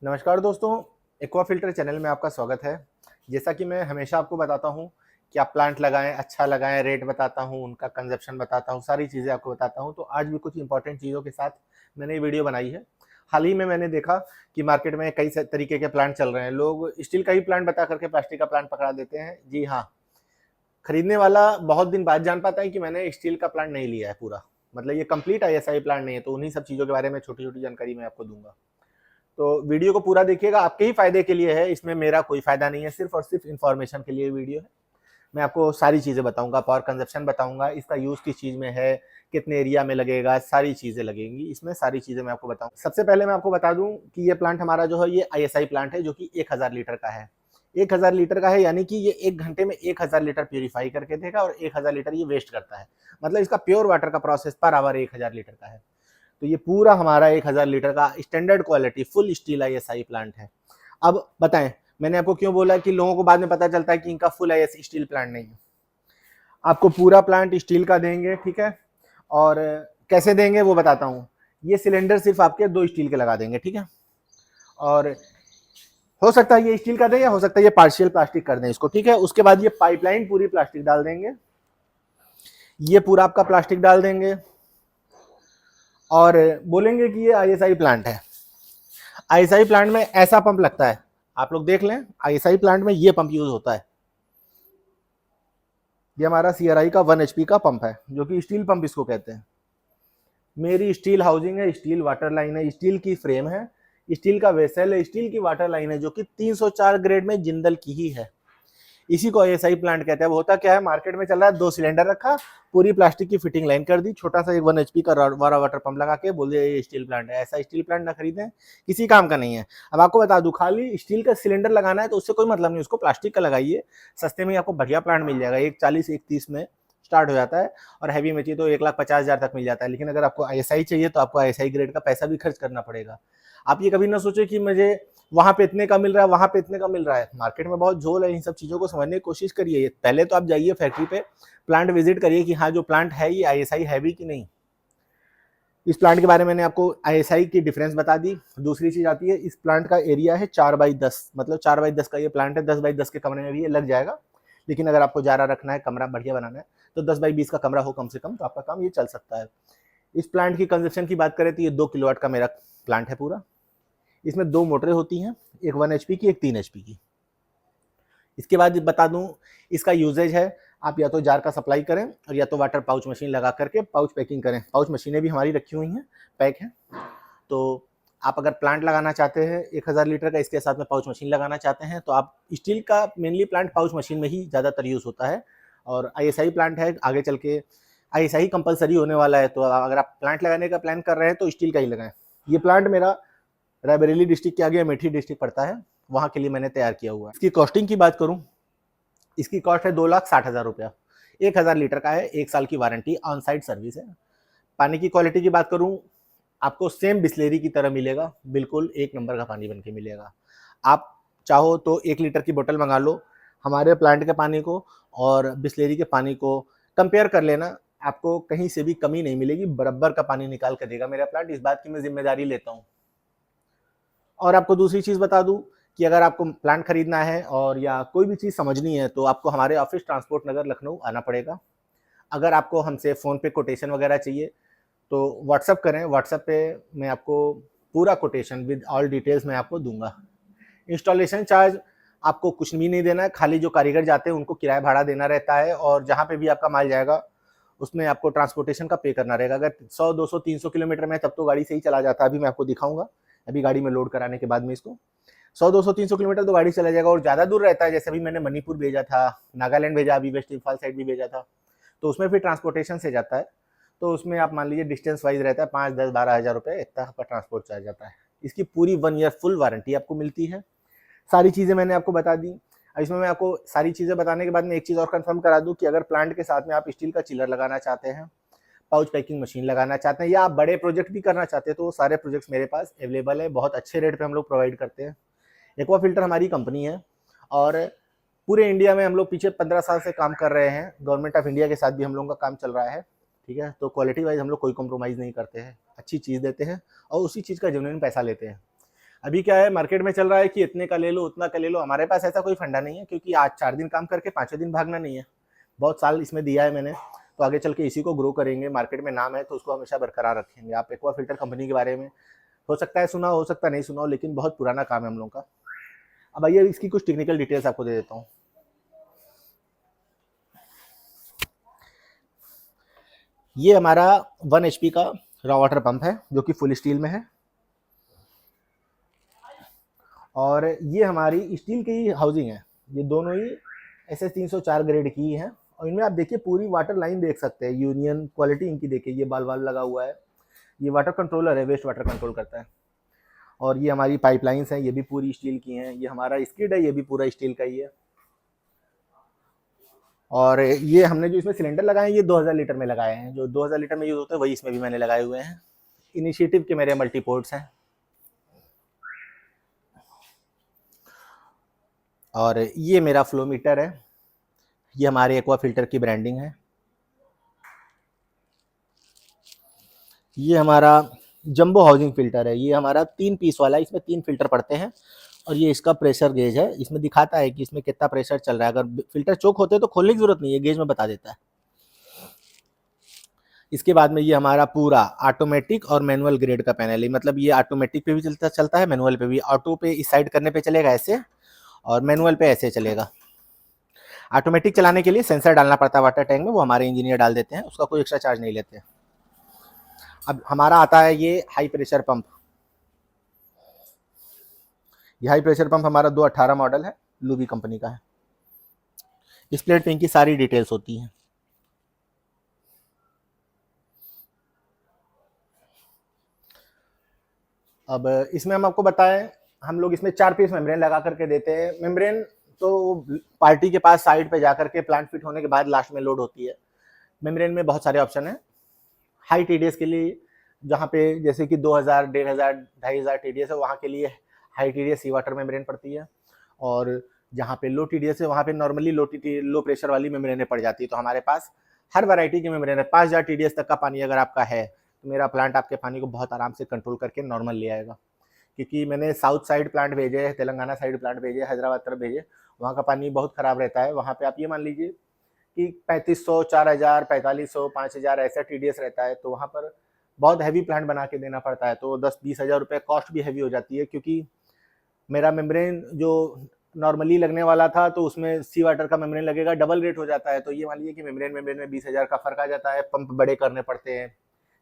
नमस्कार दोस्तों, aqua filter channel में आपका स्वागत है। जैसा कि मैं हमेशा आपको बताता हूँ कि आप प्लांट लगाएँ, अच्छा लगाएँ, रेट बताता हूँ, उनका कंज़प्शन बताता हूँ, सारी चीज़ें आपको बताता हूँ। तो आज भी कुछ इंपॉर्टेंट चीज़ों के साथ मैंने ये वीडियो बनाई है। हाल ही में मैंने देखा कि मार्केट में कई स तरीके के प्लांट चल रहे हैं। लोग स्टील का ही प्लांट बता कर के प्लास्टिक का प्लांट पकड़ा देते हैं। जी हाँ, खरीदने वाला बहुत दिन बाद जान पाता है कि मैंने स्टील का प्लांट नहीं लिया है पूरा। मतलब ये कंप्लीट आईएसआई प्लांट नहीं है, तो उन्हीं सब चीज़ों के बारे में छोटी-छोटी जानकारी मैं आपको दूँगा। तो वीडियो को पूरा देखिएगा, आपके ही फायदे के लिए है, इसमें मेरा कोई फायदा नहीं है, सिर्फ और सिर्फ इन्फॉर्मेशन के लिए वीडियो है। मैं आपको सारी चीज़ें बताऊंगा, पावर कंजप्शन बताऊंगा, इसका यूज़ किस चीज़ में है, कितने एरिया में लगेगा, सारी चीज़ें लगेंगी इसमें, सारी चीज़ें मैं आपको बताऊंगा। सबसे पहले मैं आपको बता दूं कि ये प्लांट हमारा जो है ये आईएसआई प्लांट है, जो कि 1000 लीटर का है। 1000 लीटर का है, यानी कि ये 1 घंटे में 1000 लीटर प्यूरिफाई करके देगा और 1000 लीटर ये वेस्ट करता है। मतलब इसका प्योर वाटर का प्रोसेस पर आवर 1000 लीटर का है। तो ये पूरा हमारा 1000 लीटर का standard quality full steel ISI plant है। अब बताएं, मैंने आपको क्यों बोला कि लोगों को बाद में पता चलता है कि इनका फुल आईएसआई स्टील प्लांट नहीं है। आपको पूरा प्लांट स्टील का देंगे, ठीक है। और कैसे देंगे वो बताता हूँ। ये सिलेंडर सिर्फ आपके 2 स्टील के लगा देंगे, ठीक है। और हो सकता है ये स्टील का दें या हो सकता है ये पार्शियल प्लास्टिक कर दें इसको, ठीक है। उसके बाद ये पाइपलाइन पूरी प्लास्टिक डाल देंगे, ये पूरा आपका प्लास्टिक डाल देंगे और बोलेंगे कि ये आईएसआई प्लांट है। आईएसआई प्लांट में ऐसा पंप लगता है, आप लोग देख लें, आईएसआई प्लांट में ये पंप यूज होता है। ये हमारा सीआरआई का 1 एचपी का पंप है, जो कि स्टील पंप इसको कहते हैं। मेरी स्टील हाउसिंग है, स्टील वाटर लाइन है, स्टील की फ्रेम है, स्टील का वेसल है, स्टील की वाटर लाइन है, जो कि 304 ग्रेड में जिंदल की ही है। इसी को आईएसआई प्लांट कहते हैं। वो होता क्या है, मार्केट में चल रहा है 2 सिलेंडर रखा, पूरी प्लास्टिक की फिटिंग लाइन कर दी, छोटा सा एक 1 एचपी का वारा वाटर पंप लगा के बोल दिया ये स्टील प्लांट है। ऐसा स्टील प्लांट ना खरीदें, किसी काम का नहीं है। अब आपको बता दूं, खाली स्टील का सिलेंडर लगाना है तो उससे कोई मतलब नहीं, उसको प्लास्टिक का लगाइए, सस्ते में आपको बढ़िया प्लांट मिल जाएगा। 140 130 में स्टार्ट हो जाता है और हैवी में चाहिए तो 1,50,000 तक मिल जाता है। लेकिन अगर आपको आईएसआई चाहिए तो आपको आईएसआई ग्रेड का पैसा भी खर्च करना पड़ेगा। आप ये कभी ना सोचे कि मुझे वहां पे इतने का मिल रहा है, वहां पे इतने का मिल रहा है। मार्केट में बहुत झोल है, इन सब चीजों को समझने की कोशिश करिए। पहले तो आप जाइए फैक्ट्री पे, प्लांट विजिट करिए कि हाँ जो प्लांट है ये आईएसआई है भी कि नहीं। इस प्लांट के बारे में मैंने आपको आईएसआई की डिफरेंस बता दी। दूसरी चीज आती है, इस प्लांट का एरिया है 4x10, मतलब 4x10 का ये प्लांट है। 10x10 के कमरे में भी ये लग जाएगा, लेकिन अगर आपको जारा रखना है, कमरा बढ़िया बनाना है, तो 10x20 का कमरा हो कम से कम, तो आपका काम ये चल सकता है। इस प्लांट की कंजप्शन की बात करें तो ये 2 किलोवाट का मेरा प्लांट है पूरा। इसमें 2 मोटरें होती हैं, एक 1 एचपी की, एक 3 एचपी की। इसके बाद बता दूं, इसका यूजेज है, आप या तो जार का सप्लाई करें और या तो वाटर पाउच मशीन लगा करके पाउच पैकिंग करें। पाउच मशीनें भी हमारी रखी हुई हैं, पैक हैं। तो आप अगर प्लांट लगाना चाहते हैं 1000 लीटर का, इसके साथ में पाउच मशीन लगाना चाहते हैं, तो आप स्टील का मेनली प्लांट पाउच मशीन में ही ज़्यादातर यूज़ होता है। और आईएसआई प्लांट है, आगे चल के आईएसआई कंपलसरी होने वाला है, तो अगर आप प्लांट लगाने का प्लान कर रहे हैं तो स्टील का ही लगाएं। ये प्लांट मेरा रायबरेली डिस्ट्रिक्ट के आगे अमेठी डिस्ट्रिक्ट पड़ता है, वहाँ के लिए मैंने तैयार किया हुआ है। इसकी कॉस्टिंग की बात करूँ, इसकी कॉस्ट है 2,60,000 रुपया। 1000 लीटर का है, 1 साल की वारंटी, ऑन साइट सर्विस है। पानी की क्वालिटी की बात करूँ, आपको सेम बिस्लेरी की तरह मिलेगा, बिल्कुल एक नंबर का पानी बन के मिलेगा। आप चाहो तो 1 लीटर की बोतल मंगा लो, हमारे प्लांट के पानी को और बिस्लेरी के पानी को कंपेयर कर लेना, आपको कहीं से भी कमी नहीं मिलेगी, बराबर का पानी निकाल कर देगा मेरा प्लांट। इस बात की मैं जिम्मेदारी लेता हूँ। और आपको दूसरी चीज़ बता दूं कि अगर आपको प्लांट खरीदना है और या कोई भी चीज़ समझनी है, तो आपको हमारे ऑफिस ट्रांसपोर्ट नगर लखनऊ आना पड़ेगा। अगर आपको हमसे फ़ोन पे कोटेशन वगैरह चाहिए तो व्हाट्सअप करें, व्हाट्सअप पे मैं आपको पूरा कोटेशन विद ऑल डिटेल्स मैं आपको दूंगा। इंस्टॉलेशन चार्ज आपको कुछ भी नहीं देना है, खाली जो कारीगर जाते हैं उनको किराया भाड़ा देना रहता है, और जहाँ पे भी आपका माल जाएगा उसमें आपको ट्रांसपोर्टेशन का पे करना रहेगा। अगर 100 200 300 किलोमीटर में, तब तो गाड़ी से ही चला जाता है। अभी मैं आपको दिखाऊंगा, अभी गाड़ी में लोड कराने के बाद में इसको 100 200 300 किलोमीटर तो गाड़ी चला जाएगा। और ज़्यादा दूर रहता है, जैसे अभी मैंने मणिपुर भेजा था, नागालैंड भेजा, अभी वेस्ट इम्फाल साइड भी भेजा था, तो उसमें फिर ट्रांसपोर्टेशन से जाता है। तो उसमें आप मान लीजिए डिस्टेंस वाइज रहता है, 5 10 12 हज़ार रुपये इतना आपका ट्रांसपोर्ट चार्ज जाता है। इसकी पूरी 1 ईयर फुल वारंटी आपको मिलती है। सारी चीज़ें मैंने आपको बता दी। इसमें मैं आपको सारी चीज़ें बताने के बाद में एक चीज़ और कंफर्म करा दूं कि अगर प्लांट के साथ में आप स्टील का चिलर लगाना चाहते हैं, पाउच पैकिंग मशीन लगाना चाहते हैं, या आप बड़े प्रोजेक्ट भी करना चाहते हैं, तो वो सारे प्रोजेक्ट्स मेरे पास अवेलेबल है। बहुत अच्छे रेट पे हम लोग प्रोवाइड करते हैं। एक्वा फिल्टर हमारी कंपनी है और पूरे इंडिया में हम लोग पीछे 15 साल से काम कर रहे हैं। गवर्नमेंट ऑफ इंडिया के साथ भी हम लोगों का काम चल रहा है, ठीक है। तो क्वालिटी वाइज हम लोग कोई कॉम्प्रोमाइज़ नहीं करते हैं, अच्छी चीज़ देते हैं और उसी चीज़ का जेन्युइन पैसा लेते हैं। अभी क्या है, मार्केट में चल रहा है कि इतने का ले लो, उतना का ले लो। हमारे पास ऐसा कोई फंडा नहीं है, क्योंकि आज 4 दिन काम करके 5वें दिन भागना नहीं है। बहुत साल इसमें दिया है मैंने, तो आगे चल के इसी को ग्रो करेंगे। मार्केट में नाम है तो उसको हमेशा बरकरार रखेंगे। आप एक्वा फिल्टर कंपनी के बारे में हो सकता है सुना, हो सकता है नहीं सुना हो, लेकिन बहुत पुराना काम है हम लोगों का। अब आइए इसकी कुछ टेक्निकल डिटेल्स आपको दे देता हूँ। ये हमारा 1 HP का रॉ वाटर पंप है, जो कि फुल स्टील में है। और ये हमारी स्टील की हाउसिंग है। ये दोनों ही SS 304 ग्रेड की है। और इनमें आप देखिए पूरी वाटर लाइन देख सकते हैं, यूनियन क्वालिटी इनकी देखिए, ये बाल लगा हुआ है। ये वाटर कंट्रोलर है, वेस्ट वाटर कंट्रोल करता है। और ये हमारी पाइपलाइंस हैं, ये भी पूरी स्टील की हैं। ये हमारा स्किड है, ये भी पूरा स्टील का ही है। और ये हमने जो इसमें सिलेंडर लगाए हैं, ये 2000 लीटर में लगाए हैं। जो 2000 लीटर में यूज होते हैं वही इसमें भी मैंने लगाए हुए हैं। इनिशिएटिव के मेरे मल्टीपोर्ट्स हैं। और ये मेरा फ्लो मीटर है। ये हमारे एक्वा फिल्टर की ब्रांडिंग है। ये हमारा जंबो हाउसिंग फिल्टर है। ये हमारा 3 पीस वाला है, इसमें 3 फिल्टर पड़ते हैं। और ये इसका प्रेशर गेज है, इसमें दिखाता है कि इसमें कितना प्रेशर चल रहा है। अगर फिल्टर चोक होते हैं तो खोलने की जरूरत नहीं है, गेज में बता देता है। इसके बाद में ये हमारा पूरा ऑटोमेटिक और मैनुअल ग्रेड का पैनल है। मतलब ये ऑटोमेटिक पे भी चलता है, मैनुअल पे भी। ऑटो पे इस साइड करने पे चलेगा ऐसे, और मैनुअल पे ऐसे चलेगा। ऑटोमेटिक चलाने के लिए सेंसर डालना पड़ता है वाटर टैंक में, वो हमारे इंजीनियर डाल देते हैं, उसका कोई एक्स्ट्रा चार्ज नहीं लेते। अब हमारा आता है ये हाई प्रेशर पंप। ये हाई प्रेशर पंप हमारा 2018 मॉडल है, लूबी कंपनी का है। इस प्लेट पे इनकी सारी डिटेल्स होती हैं। अब इसमें हम आपको बताएं, हम लोग इसमें 4 पीस मेम्ब्रेन लगा करके देते हैं। मेम्ब्रेन तो पार्टी के पास साइड पे जाकर के प्लांट फिट होने के बाद लास्ट में लोड होती है। मेम्ब्रेन में बहुत सारे ऑप्शन हैं। हाई TDS के लिए, जहाँ पे जैसे कि 2000, 1500, 2500 TDS है, वहाँ के लिए हाई TDS सी वाटर मेम्ब्रेन पड़ती है। और जहाँ पे लो TDS है, वहाँ पे नॉर्मली लो प्रेशर वाली मेम्ब्रेनें पड़ जाती है। तो हमारे पास हर वैरायटी की मेम्ब्रेन है। 5000 TDS तक का पानी अगर आपका है तो मेरा प्लांट आपके पानी को बहुत आराम से कंट्रोल करके नॉर्मल ले आएगा। क्योंकि मैंने साउथ साइड प्लांट भेजे, तेलंगाना साइड प्लांट भेजे, हैदराबाद तरफ भेजे, वहाँ का पानी बहुत ख़राब रहता है। वहाँ पे आप ये मान लीजिए कि 3500, 4000, 4500, 5000 ऐसा TDS रहता है। तो वहाँ पर बहुत हैवी प्लांट बना के देना पड़ता है, तो 10-20 हज़ार रुपये कॉस्ट भी हैवी हो जाती है। क्योंकि मेरा मेम्ब्रेन जो नॉर्मली लगने वाला था, तो उसमें सी वाटर का मेम्ब्रेन लगेगा, डबल रेट हो जाता है। तो ये मान लीजिए कि मेम्ब्रेन में 20,000 का फर्क आ जाता है। पंप बड़े करने पड़ते हैं,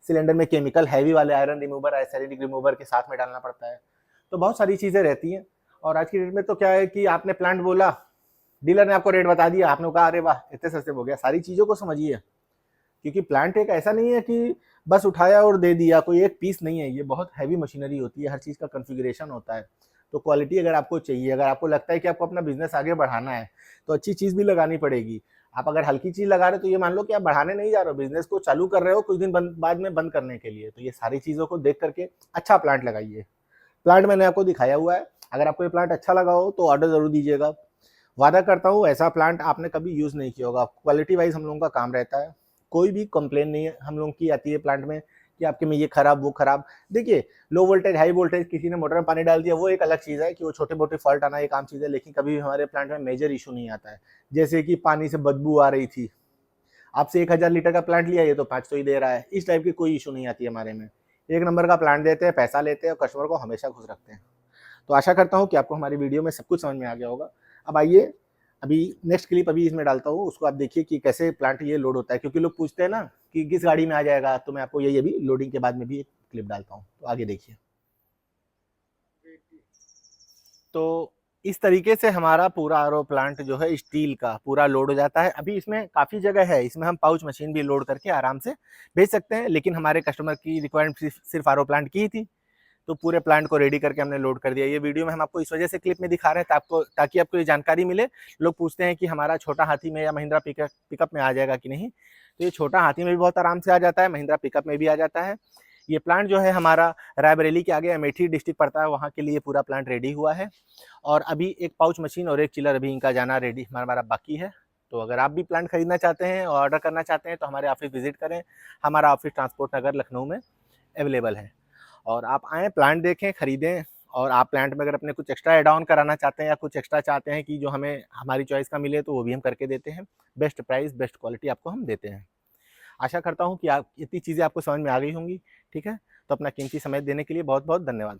सिलेंडर में केमिकल हैवी वाले आयरन रिमूवर, एसिडिक रिमूवर के साथ में डालना पड़ता है। तो बहुत सारी चीज़ें रहती हैं। और आज की डेट में तो क्या है कि आपने प्लांट बोला, डीलर ने आपको रेट बता दिया, आपने कहा अरे वाह इतने सस्ते हो गया। सारी चीज़ों को समझिए, क्योंकि प्लांट एक ऐसा नहीं है कि बस उठाया और दे दिया, कोई एक पीस नहीं है। ये बहुत हैवी मशीनरी होती है, हर चीज़ का कॉन्फ़िगरेशन होता है। तो क्वालिटी अगर आपको चाहिए, अगर आपको लगता है कि आपको अपना बिजनेस आगे बढ़ाना है, तो अच्छी चीज़ भी लगानी पड़ेगी। आप अगर हल्की चीज़ लगा रहे हो तो ये मान लो कि आप बढ़ाने नहीं जा रहे हो, बिजनेस को चालू कर रहे हो कुछ दिन बाद में बंद करने के लिए। तो ये सारी चीज़ों को देख करके अच्छा प्लांट लगाइए। प्लांट मैंने आपको दिखाया हुआ है, अगर आपको ये प्लांट अच्छा लगा हो तो ऑर्डर ज़रूर दीजिएगा। वादा करता हूँ ऐसा प्लांट आपने कभी यूज़ नहीं किया होगा। क्वालिटी वाइज हम लोगों का काम रहता है, कोई भी कंप्लेन नहीं है हम लोगों की आती है प्लांट में कि आपके में ये खराब वो खराब। देखिए, लो वोल्टेज हाई वोल्टेज किसी ने मोटर में पानी डाल दिया, वो एक अलग चीज़ है कि वो छोटे मोटे फॉल्ट आना एक आम चीज़ है। लेकिन कभी भी हमारे प्लांट में मेजर इशू नहीं आता है। जैसे कि पानी से बदबू आ रही थी, आपसे 1000 लीटर का प्लांट लिया, ये तो 500 ही दे रहा है, इस टाइप की कोई इशू नहीं आती है हमारे में। एक नंबर का प्लांट देते हैं, पैसा लेते हैं और कस्टमर को हमेशा खुश रखते हैं। तो आशा करता हूँ कि आपको हमारी वीडियो में सब कुछ समझ में आ गया होगा। अब आइए, अभी नेक्स्ट क्लिप अभी इसमें डालता हूँ, उसको आप देखिए कि कैसे प्लांट ये लोड होता है। क्योंकि लोग पूछते हैं ना कि किस गाड़ी में आ जाएगा, तो मैं आपको यही अभी लोडिंग के बाद में भी एक क्लिप डालता हूँ, तो आगे देखिए। तो इस तरीके से हमारा पूरा आरओ प्लांट जो है स्टील का पूरा लोड हो जाता है। अभी इसमें काफ़ी जगह है, इसमें हम पाउच मशीन भी लोड करके आराम से भेज सकते हैं। लेकिन हमारे कस्टमर की रिक्वायरमेंट सिर्फ आरओ प्लांट की ही थी, तो पूरे प्लांट को रेडी करके हमने लोड कर दिया। ये वीडियो में हम आपको इस वजह से क्लिप में दिखा रहे हैं ताकि आपको ये जानकारी मिले। लोग पूछते हैं कि हमारा छोटा हाथी में या महिंद्रा पिकअप में आ जाएगा कि नहीं, तो ये छोटा हाथी में भी बहुत आराम से आ जाता है, महिंद्रा पिकअप में भी आ जाता है। ये प्लांट जो है हमारा रायबरेली के आगे अमेठी डिस्ट्रिक्ट पड़ता है, वहाँ के लिए पूरा प्लांट रेडी हुआ है। और अभी एक पाउच मशीन और एक चिलर अभी इनका जाना रेडी हमारा बाकी है। तो अगर आप भी प्लांट खरीदना चाहते हैं और ऑर्डर करना चाहते हैं तो हमारे ऑफिस विजिट करें। हमारा ऑफिस ट्रांसपोर्ट नगर लखनऊ में अवेलेबल है। और आप आएँ, प्लांट देखें, खरीदें और आप प्लांट में अगर अपने कुछ एक्स्ट्रा एड ऑन कराना चाहते हैं या कुछ एक्स्ट्रा चाहते हैं कि जो हमें हमारी चॉइस का मिले, तो वो भी हम करके देते हैं। बेस्ट प्राइस, बेस्ट क्वालिटी आपको हम देते हैं। आशा करता हूँ कि आप इतनी चीज़ें आपको समझ में आ गई होंगी। ठीक है, तो अपना कीमती समय देने के लिए बहुत बहुत धन्यवाद।